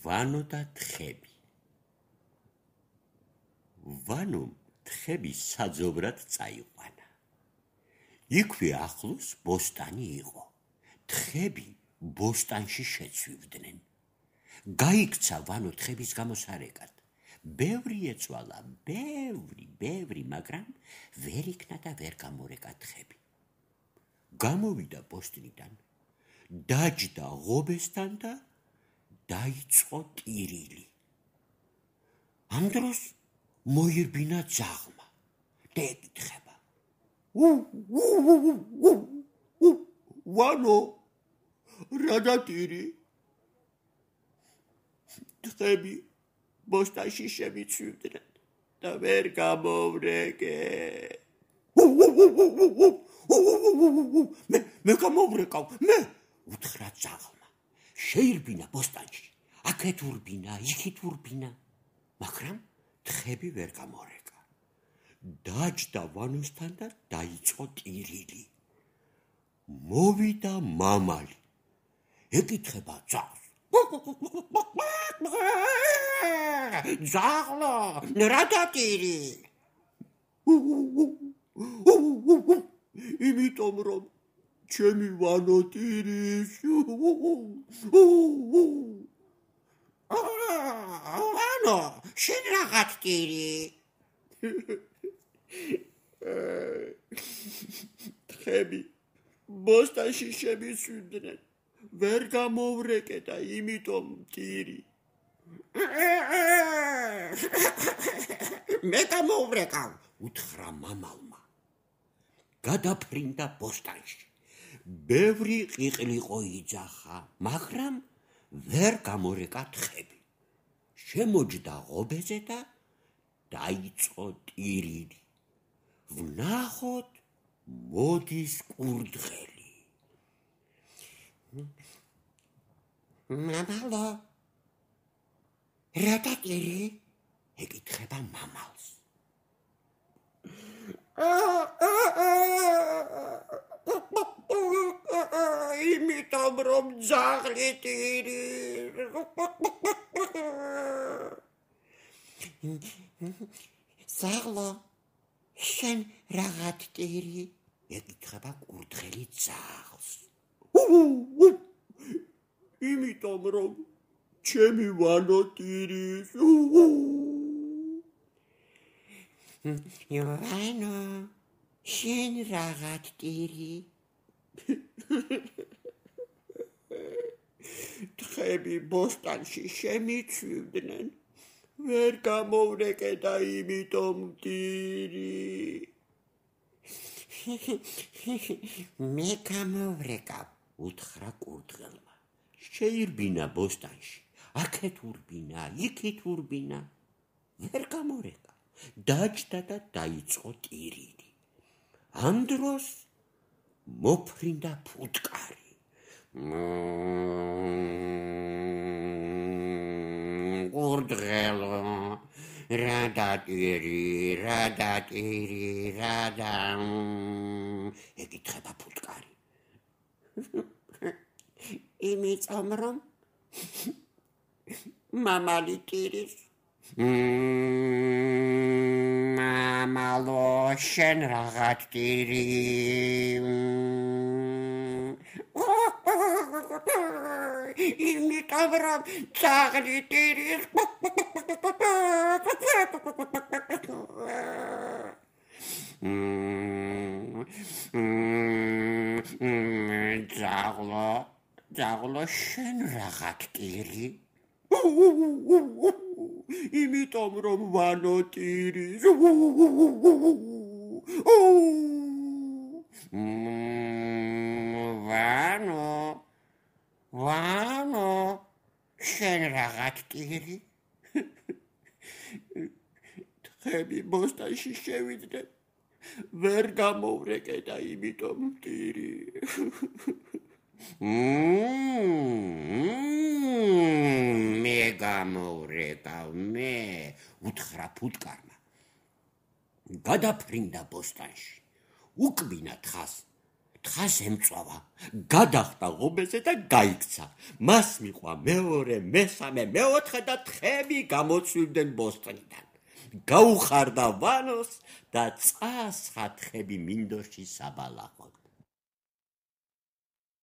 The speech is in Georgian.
ვანო და თხები. ვანომ თხები საძობრად წაიყვანა. იქვე ახლოს ბოსტანი იყო. თხები ბოსტანში შეცვივდნენ. გაიქცა ვანო თხების გამოსარეკად. ბევრი ეცვალა, ბევრი, მაგრამ ვერ იქნა და ვერ გამორეკა თხები. გამოვიდა ბოსტნიდან, დაჯდა ღობესთან და დაიწყო ტირილი. ამ დროს მოირბინა ძაღლმა და ეკითხება: ვანო, რა დატირი? თხები ბოსტანში შემიცვივდნენ და ვერ გამოვრეკე. მე გამოვრეკავ, მე, უთხრა ძაღლმა. შეირბინა ბოსტანში, აქეთ ურბინა, იქით ურბინა, მაგრამ თხები ვერ გამორეკა. დაჯდა ვანოსთან და დაიწყო ტირილი. მოვიდა მამალი, ეკითხება ძაღლს: ძაღლო, რა დატირი? იმიტომ რომ ჩემი ვანო ტირის. ვანო, შენ რაღაც ტირი? თხები ბოსტანში შემიცვივდნენ, ვერ გამოვრეკე და იმიტომ ტირი. მე გამოვრეკავ, უთხრა მამალმა. გადაფრინდა ბოსტანში. ბევრი ყიყლიყო იძახა, მაგრამ ვერ გამორეკა თხები. შემოჯდა ღობეზე და დაიწყო ტირილი. ვნახოთ, მოდის კურდღელი. მამალო, რა დატირი? ეკითხება მამალს. იმიტომ რომ ძაღლი ტირის. ძაღლო, შენ რაღაც ტირი? ეკითხება კურდღელი ძაღლს. იმიტომ რომ ჩემი ვანო ტირის. ვანო, შენ რაღაც ტირი? თხები ბოსტანში შემიცვივდნენ, ვერ გამოვრეკე და იმიტომ ტირი. მე გამოვრეკავ, უთხრა კურდღელმა. შეირბინა ბოსტანში, აქეთ ურბინა, იქით ურბინა, ვერ გამორეკა. დაჯდა და დაიწყო ტირილი. ამ დროს მოფრინდა ფუტკარი. კურდღელო, რა დატირი, რა დატირი, რა და... ეკითხება ფუტკარი. იმიტომ რომ მამალი ტირის. მამალო, შენ რაღაც ტირი? იმიტომ რომ ძაღლი ტირის. ძაღლო, შენ რაღაც ტირი? იმიტომ რომ ვანო ტირის. ვანო, შენ რაღაც ტირი? თხები ბოსტანში შევიდნენ, ვერ გამოვრეკე და იმიტომ ტირი. მე გამოვრეკავ, მე, უთხრა ფუტკარმა. გადაფრინდა ბოსტანში, უკბინა თხას თხას ემწვავა, გადახტა ღობეზე და გაიქცა. მას მიყვა მეორე, მესამე, მეოთხე და თხები გამოცვივდნენ ბოსტნიდან. გაუხარდა ვანოს და წასხა თხები მინდორში საბალახოდ.